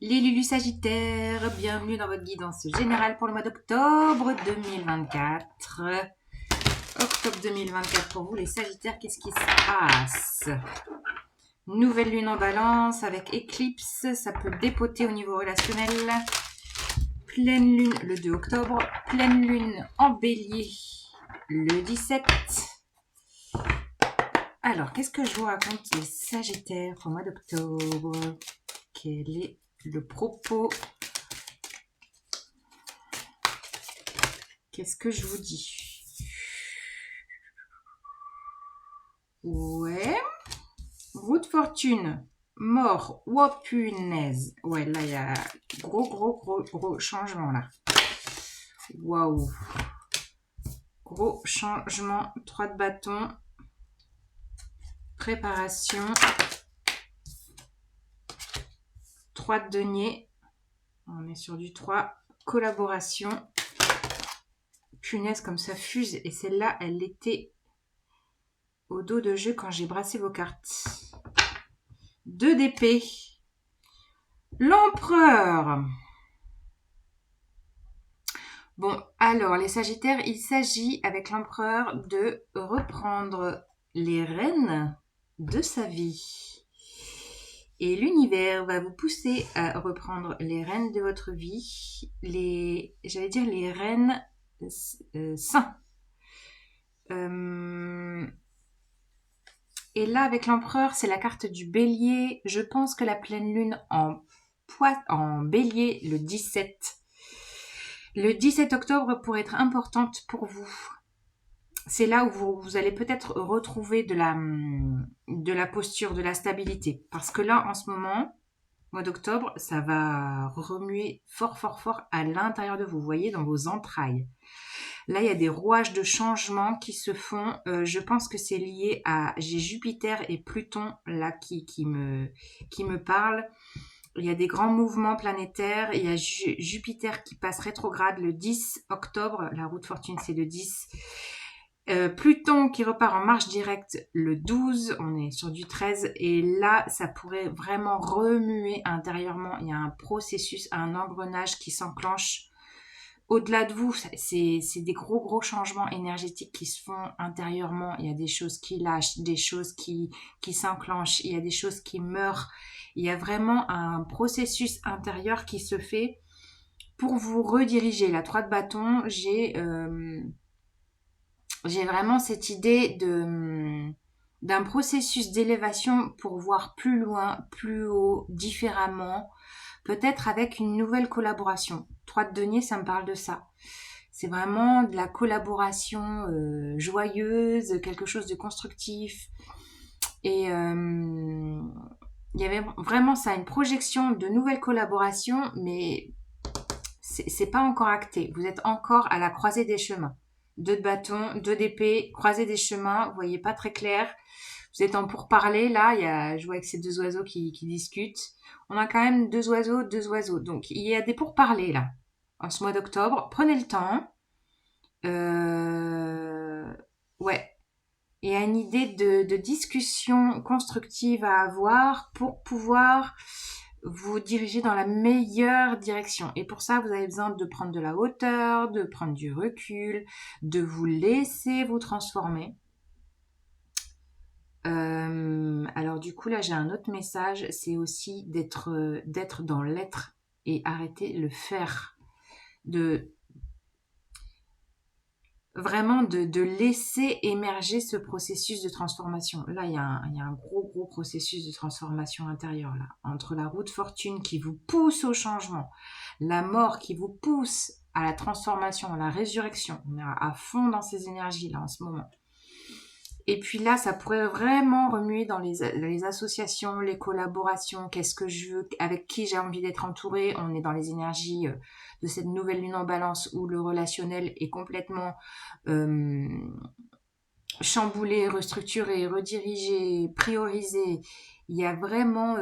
Les Lulu Sagittaires, bienvenue dans votre guidance générale pour le mois d'octobre 2024. Octobre 2024 pour vous les Sagittaires, qu'est-ce qui se passe? Nouvelle lune en balance avec éclipse, ça peut dépoter au niveau relationnel. Pleine lune le 2 octobre, pleine lune en bélier le 17. Alors, qu'est-ce que je vous raconte les Sagittaires pour le mois d'octobre? Quel est le propos? Qu'est-ce que je vous dis? Ouais. Roue de fortune. Mort. Oh punaise. Ouais, là, il y a gros changement, là. Waouh. Gros changement. 3 de bâton. Préparation. 3 de denier. On est sur du 3. Collaboration. Punaise, comme ça fuse. Et celle-là, elle était au dos de jeu quand j'ai brassé vos cartes. 2 d'épée. L'empereur. Bon, alors les Sagittaires, il s'agit avec l'empereur de reprendre les rênes de sa vie. Et l'univers va vous pousser à reprendre les rênes de votre vie, j'allais dire les rênes sains. Et là, avec l'empereur, c'est la carte du bélier. Je pense que la pleine lune en bélier, le 17 octobre, pourrait être importante pour vous. C'est là où vous allez peut-être retrouver de la posture, de la stabilité. Parce que là, en ce moment, mois d'octobre, ça va remuer fort à l'intérieur de vous. Vous voyez, dans vos entrailles. Là, il y a des rouages de changement qui se font. Je pense que c'est lié à... J'ai Jupiter et Pluton là qui me parlent. Il y a des grands mouvements planétaires. Il y a Jupiter qui passe rétrograde le 10 octobre. La roue de fortune, c'est le 10. Pluton qui repart en marche directe le 12. On est sur du 13. Et là, ça pourrait vraiment remuer intérieurement. Il y a un processus, un engrenage qui s'enclenche. Au-delà de vous, c'est des gros changements énergétiques qui se font intérieurement. Il y a des choses qui lâchent, des choses qui s'enclenchent, il y a des choses qui meurent. Il y a vraiment un processus intérieur qui se fait pour vous rediriger. La 3 de bâton, j'ai vraiment cette idée d'un processus d'élévation pour voir plus loin, plus haut, différemment, peut-être avec une nouvelle collaboration. 3 de denier, ça me parle de ça. C'est vraiment de la collaboration joyeuse, quelque chose de constructif. Et il y avait vraiment ça, une projection de nouvelles collaborations, mais c'est pas encore acté. Vous êtes encore à la croisée des chemins. 2 de bâton, 2 d'épée, croisée des chemins, vous voyez pas très clair. Vous êtes en pourparlers, là, je vois avec ces 2 oiseaux qui discutent. On a quand même 2 oiseaux. Donc, il y a des pourparlers, là, en ce mois d'octobre. Prenez le temps. Ouais. Il y a une idée de discussion constructive à avoir pour pouvoir vous diriger dans la meilleure direction. Et pour ça, vous avez besoin de prendre de la hauteur, de prendre du recul, de vous laisser vous transformer. Alors du coup, là, j'ai un autre message. C'est aussi d'être dans l'être et arrêter le faire. Vraiment de laisser émerger ce processus de transformation. Là, il y a un gros processus de transformation intérieure, là. Entre la roue de fortune qui vous pousse au changement, la mort qui vous pousse à la transformation, à la résurrection. On est à fond dans ces énergies-là en ce moment. Et puis là, ça pourrait vraiment remuer dans les associations, les collaborations, qu'est-ce que je veux, avec qui j'ai envie d'être entourée. On est dans les énergies de cette nouvelle lune en balance où le relationnel est complètement chamboulé, restructuré, redirigé, priorisé. Il y a vraiment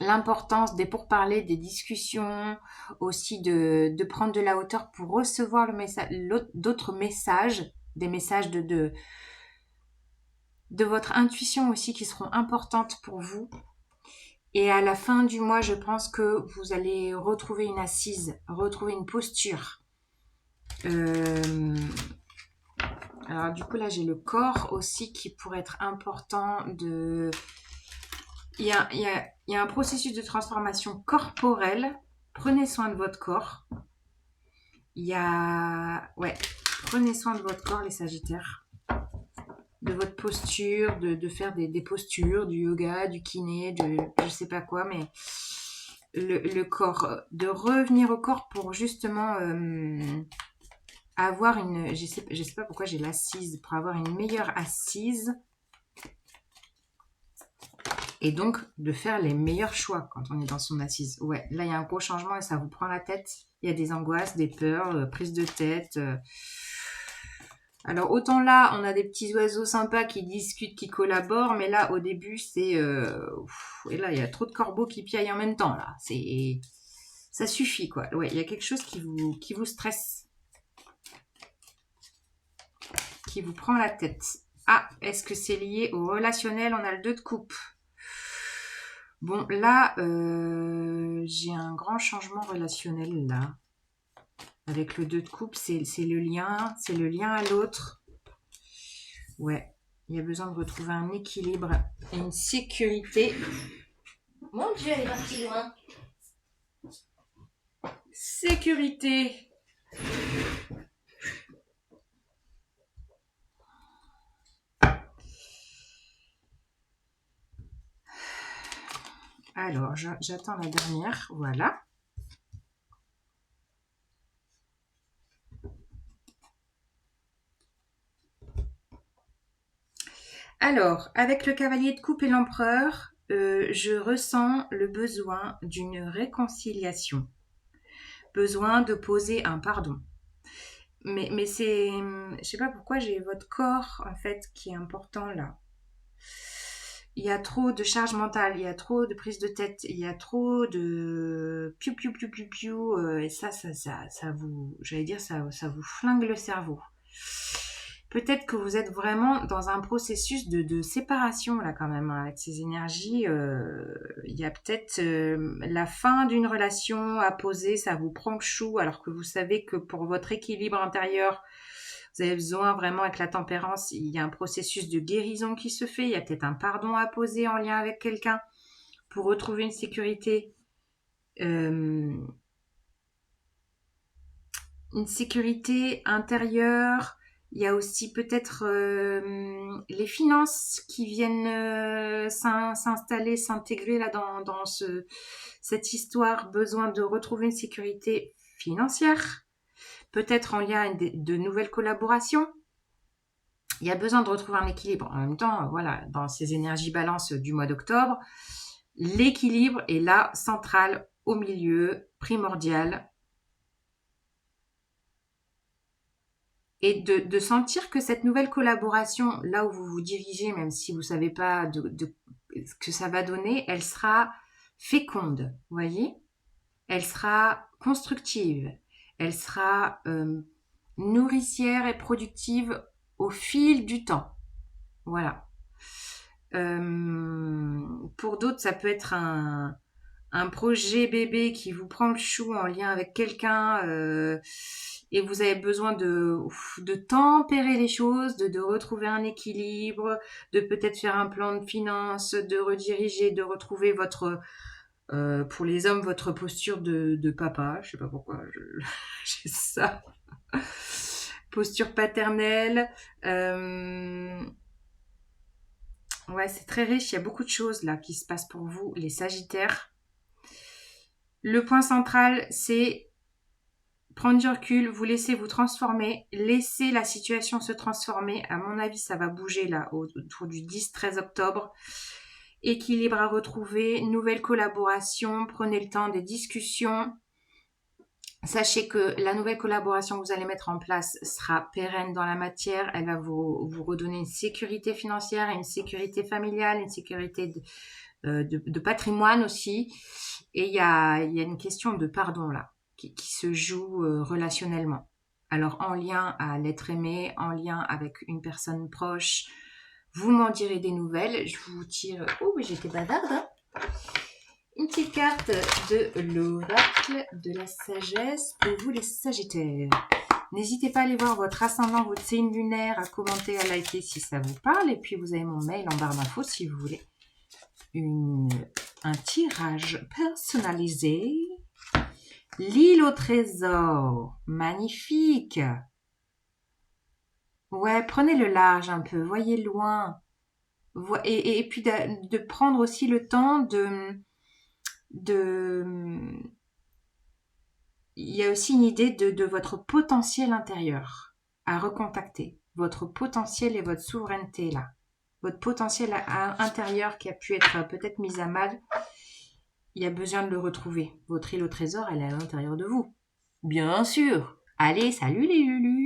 l'importance des pourparlers, des discussions, aussi de prendre de la hauteur pour recevoir d'autres messages, des messages de votre intuition aussi qui seront importantes pour vous. Et à la fin du mois, je pense que vous allez retrouver une assise, retrouver une posture. Alors du coup, là, j'ai le corps aussi qui pourrait être important de... Il y a un processus de transformation corporelle. Prenez soin de votre corps. Il y a... Ouais, prenez soin de votre corps, les Sagittaires. De votre posture, de faire des postures, du yoga, du kiné, de je sais pas quoi, mais le corps, de revenir au corps pour justement avoir une, je sais pas pourquoi j'ai l'assise, pour avoir une meilleure assise et donc de faire les meilleurs choix quand on est dans son assise. Ouais, là il y a un gros changement et ça vous prend la tête. Il y a des angoisses, des peurs, prises de tête. Alors autant là, on a des petits oiseaux sympas qui discutent, qui collaborent, mais là au début c'est... et là il y a trop de corbeaux qui piaillent en même temps là. Ça suffit quoi. Ouais, il y a quelque chose qui vous stresse. Qui vous prend la tête. Ah, est-ce que c'est lié au relationnel? On a le 2 de coupe. Bon, là, j'ai un grand changement relationnel, là. Avec le 2 de coupe, c'est le lien à l'autre. Ouais, il y a besoin de retrouver un équilibre et une sécurité. Mon Dieu, elle est partie loin. Sécurité. Alors, j'attends la dernière. Voilà. Alors, avec le cavalier de coupe et l'empereur, je ressens le besoin d'une réconciliation. Besoin de poser un pardon. Mais c'est... Je sais pas pourquoi j'ai votre corps, en fait, qui est important là. Il y a trop de charge mentale, il y a trop de prise de tête, il y a trop de piou piou piou piou piou, et ça vous, j'allais dire, ça vous flingue le cerveau. Peut-être que vous êtes vraiment dans un processus de séparation là quand même, hein, avec ces énergies. Il y a peut-être la fin d'une relation à poser, ça vous prend le chou, alors que vous savez que pour votre équilibre intérieur, vous avez besoin vraiment avec la tempérance, il y a un processus de guérison qui se fait, il y a peut-être un pardon à poser en lien avec quelqu'un pour retrouver une sécurité. Une sécurité intérieure. Il y a aussi peut-être les finances qui viennent s'installer, s'intégrer là dans cette histoire. Besoin de retrouver une sécurité financière. Peut-être en lien avec de nouvelles collaborations. Il y a besoin de retrouver un équilibre. En même temps, voilà, dans ces énergies balance du mois d'octobre, l'équilibre est là, central, au milieu, primordial. Et de sentir que cette nouvelle collaboration, là où vous vous dirigez, même si vous ne savez pas ce que ça va donner, elle sera féconde, vous voyez? Elle sera constructive, elle sera nourricière et productive au fil du temps. Voilà. Pour d'autres, ça peut être un projet bébé qui vous prend le chou en lien avec quelqu'un et vous avez besoin de tempérer les choses, de retrouver un équilibre, de peut-être faire un plan de finances, de rediriger, de retrouver votre, pour les hommes, votre posture de papa. Je sais pas pourquoi j'ai ça. Posture paternelle. Ouais, c'est très riche. Il y a beaucoup de choses là qui se passent pour vous, les Sagittaires. Le point central, c'est prendre du recul, vous laissez vous transformer, laissez la situation se transformer. À mon avis, ça va bouger là autour du 10-13 octobre. Équilibre à retrouver, nouvelle collaboration, prenez le temps des discussions. Sachez que la nouvelle collaboration que vous allez mettre en place sera pérenne dans la matière. Elle va vous redonner une sécurité financière, une sécurité familiale, une sécurité de patrimoine aussi. Et il y a une question de pardon là qui se joue relationnellement. Alors en lien à l'être aimé, en lien avec une personne proche, vous m'en direz des nouvelles. Je vous tire... Oh oui, j'étais bavarde, hein. Une petite carte de l'oracle de la sagesse pour vous les Sagittaires. N'hésitez pas à aller voir votre ascendant, votre signe lunaire, à commenter, à liker si ça vous parle. Et puis vous avez mon mail en barre d'infos si vous voulez un tirage personnalisé. L'île au trésor, magnifique. Ouais, prenez le large un peu, voyez loin. Et puis de prendre aussi le temps il y a aussi une idée de votre potentiel intérieur à recontacter. Votre potentiel et votre souveraineté là. Votre potentiel intérieur qui a pu être peut-être mis à mal, il y a besoin de le retrouver. Votre île au trésor, elle est à l'intérieur de vous. Bien sûr. Allez, salut les Lulus!